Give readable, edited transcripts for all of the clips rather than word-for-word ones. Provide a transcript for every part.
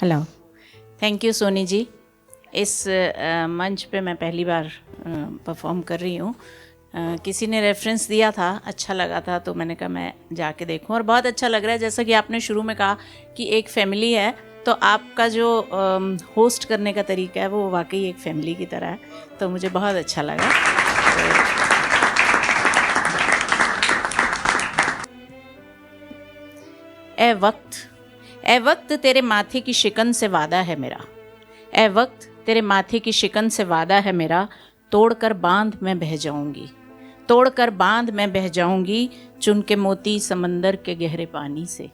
Hello, thank you Soni ji. इस मंच पे मैं पहली बार परफॉर्म कर रही हूँ। किसी ने रेफरेंस दिया था, अच्छा लगा था, तो मैंने कहा मैं जाके देखूँ और बहुत अच्छा लग रहा है। जैसा कि आपने शुरू में कहा कि एक फैमिली है, तो आपका जो होस्ट करने का तरीका है वो वाकई एक फैमिली की तरह है, तो मुझे बहुत अच्छा लगा। ए वक्त तेरे माथे की शिकन से वादा है मेरा, ए वक्त तेरे माथे की शिकन से वादा है मेरा, तोड़कर बांध मैं बह जाऊंगी, तोड़कर बांध मैं बह जाऊंगी, चुन के मोती समंदर के गहरे पानी से,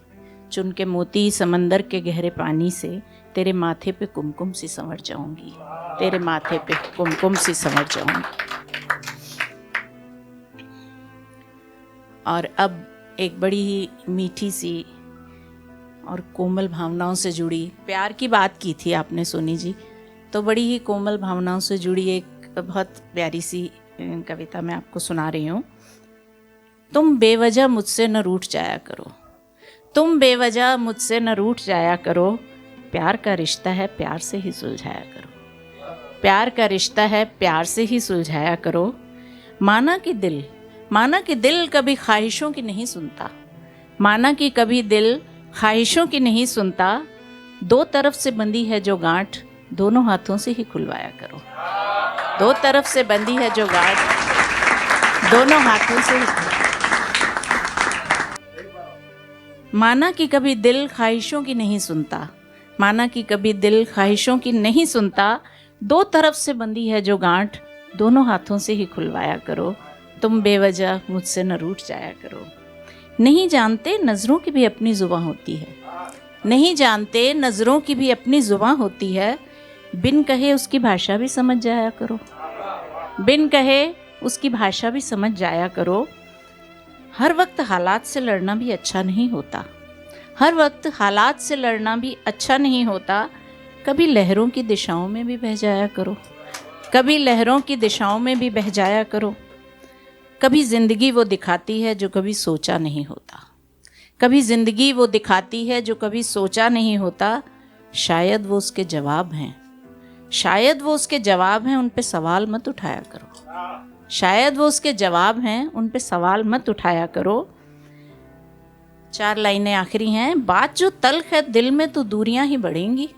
चुन के मोती समंदर के गहरे पानी से, तेरे माथे पे कुमकुम सी संवर जाऊंगी, तेरे माथे पे कुमकुम सी संवर जाऊंगी। और अब एक बड़ी ही मीठी सी और कोमल भावनाओं से जुड़ी, प्यार की बात की थी आपने सोनी जी, तो बड़ी ही कोमल भावनाओं से जुड़ी एक बहुत प्यारी सी कविता मैं आपको सुना रही हूँ। तुम बेवजह मुझसे न रूठ जाया करो, तुम बेवजह मुझसे न रूठ जाया करो, प्यार का रिश्ता है प्यार से ही सुलझाया करो, प्यार का रिश्ता है प्यार से ही सुलझाया करो। माना कि दिल कभी ख्वाहिशों की नहीं सुनता, माना कि कभी दिल ख्वाहिशों की नहीं सुनता, दो तरफ से बंधी है जो गांठ, दोनों हाथों से ही खुलवाया करो, दो तरफ से बंधी है जो गांठ, दोनों हाथों से ही। माना कि कभी दिल ख्वाहिशों की नहीं सुनता, माना कि कभी दिल ख्वाहिशों की नहीं सुनता, दो तरफ से बंधी है जो गांठ, दोनों हाथों से ही खुलवाया करो, तुम बेवजह मुझसे न रूठ जाया करो। नहीं जानते नज़रों की भी अपनी ज़ुबान होती है, नहीं जानते नज़रों की भी अपनी ज़ुबान होती है, बिन कहे उसकी भाषा भी समझ जाया करो, बिन कहे उसकी भाषा भी समझ जाया करो। हर वक्त हालात से लड़ना भी अच्छा नहीं होता, हर वक्त हालात से लड़ना भी अच्छा नहीं होता, कभी लहरों की दिशाओं में भी बह जाया करो, कभी लहरों की दिशाओं में भी बह जाया करो। कभी ज़िंदगी वो दिखाती है जो कभी सोचा नहीं होता, कभी ज़िंदगी वो दिखाती है जो कभी सोचा नहीं होता, शायद वो उसके जवाब हैं, शायद वो उसके जवाब हैं, उन पे सवाल मत उठाया करो, शायद वो उसके जवाब हैं, उन पे सवाल मत उठाया करो। 4 लाइनें आखिरी हैं। बात जो तल्ख है दिल में तो दूरियां ही बढ़ेंगी,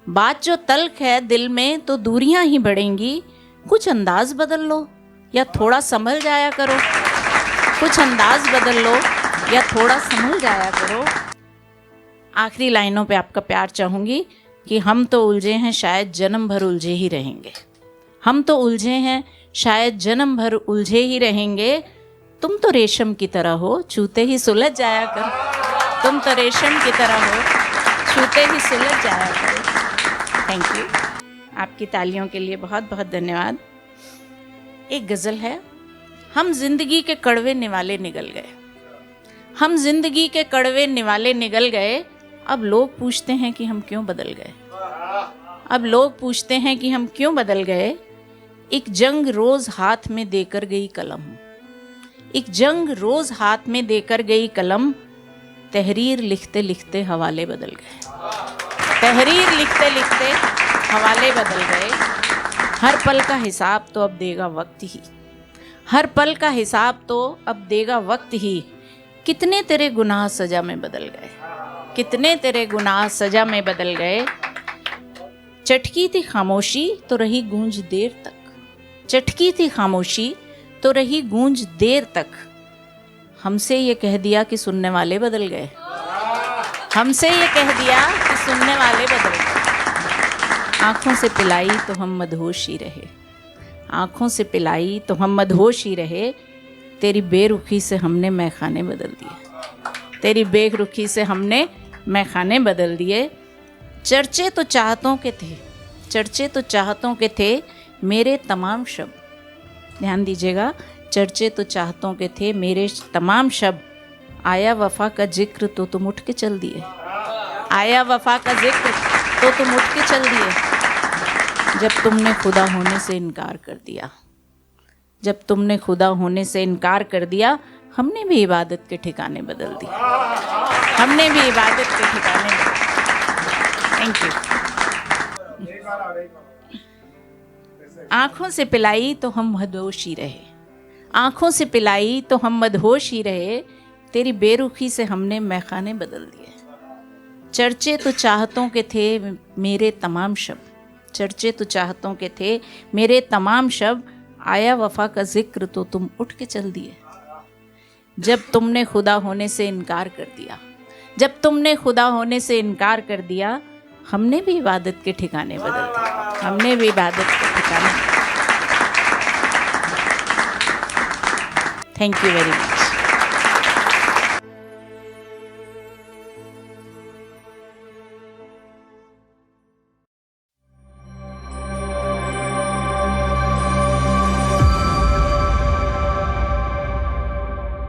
बात जो तल्ख है दिल में तो दूरियां ही बढ़ेंगी, कुछ अंदाज बदल लो या थोड़ा संभल जाया करो, कुछ अंदाज बदल लो या थोड़ा संभल जाया करो। आखिरी लाइनों पे आपका प्यार चाहूँगी कि हम तो उलझे हैं शायद जन्म भर उलझे ही रहेंगे, हम तो उलझे हैं शायद जन्म भर उलझे ही रहेंगे, तुम तो रेशम की तरह हो छूते ही सुलझ जाया करो, तुम तो रेशम की तरह हो छूते ही सुलझ जाया करो। थैंक यू, आपकी तालियों के लिए बहुत बहुत धन्यवाद। एक गज़ल है। हम जिंदगी के कड़वे निवाले निगल गए, हम जिंदगी के कड़वे निवाले निगल गए, अब लोग पूछते हैं कि हम क्यों बदल गए, अब लोग पूछते हैं कि हम क्यों बदल गए। एक जंग रोज हाथ में देकर गई कलम, एक जंग रोज हाथ में देकर गई कलम, तहरीर लिखते लिखते हवाले बदल गए, तहरीर लिखते लिखते हवाले बदल गए। हर पल का हिसाब तो अब देगा वक्त ही, हर पल का हिसाब तो अब देगा वक्त ही, कितने तेरे गुनाह सजा में बदल गए, कितने तेरे गुनाह सजा में बदल गए। चटकी थी खामोशी तो रही गूंज देर तक, चटकी थी खामोशी तो रही गूंज देर तक, हमसे ये कह दिया कि सुनने वाले बदल गए, हमसे ये कह दिया कि सुनने वाले बदल गए। आँखों से पिलाई तो हम मदहोश ही रहे, आँखों से पिलाई तो हम मदहोश ही रहे, तेरी बेरुखी से हमने मैखाने बदल दिए, तेरी बेरुखी से हमने मैखाने बदल दिए। चर्चे तो चाहतों के थे, चर्चे तो चाहतों के थे, मेरे तमाम शब्द, ध्यान दीजिएगा, चर्चे तो चाहतों के थे मेरे तमाम शब्द, आया वफा का जिक्र तो तुम उठ के चल दिए, आया वफा का जिक्र तो तुम उठ के चल दिए, जब तुमने खुदा होने से इनकार कर दिया, जब तुमने खुदा होने से इनकार कर दिया, हमने भी इबादत के ठिकाने बदल दिए, हमने भी इबादत के ठिकाने बदल दिए। Thank you. आंखों से पिलाई तो हम मदहोश ही रहे, आंखों से पिलाई तो हम मदहोश ही रहे, तेरी बेरुखी से हमने मैखाने बदल दिए। चर्चे तो चाहतों के थे मेरे तमाम शब्द, चर्चे तो चाहतों के थे मेरे तमाम शब्द, आया वफा का जिक्र तो तुम उठ के चल दिए। जब तुमने खुदा होने से इनकार कर दिया, जब तुमने खुदा होने से इनकार कर दिया, हमने भी इबादत के ठिकाने बदल दिए, हमने भी इबादत के ठिकाने। Thank you very much.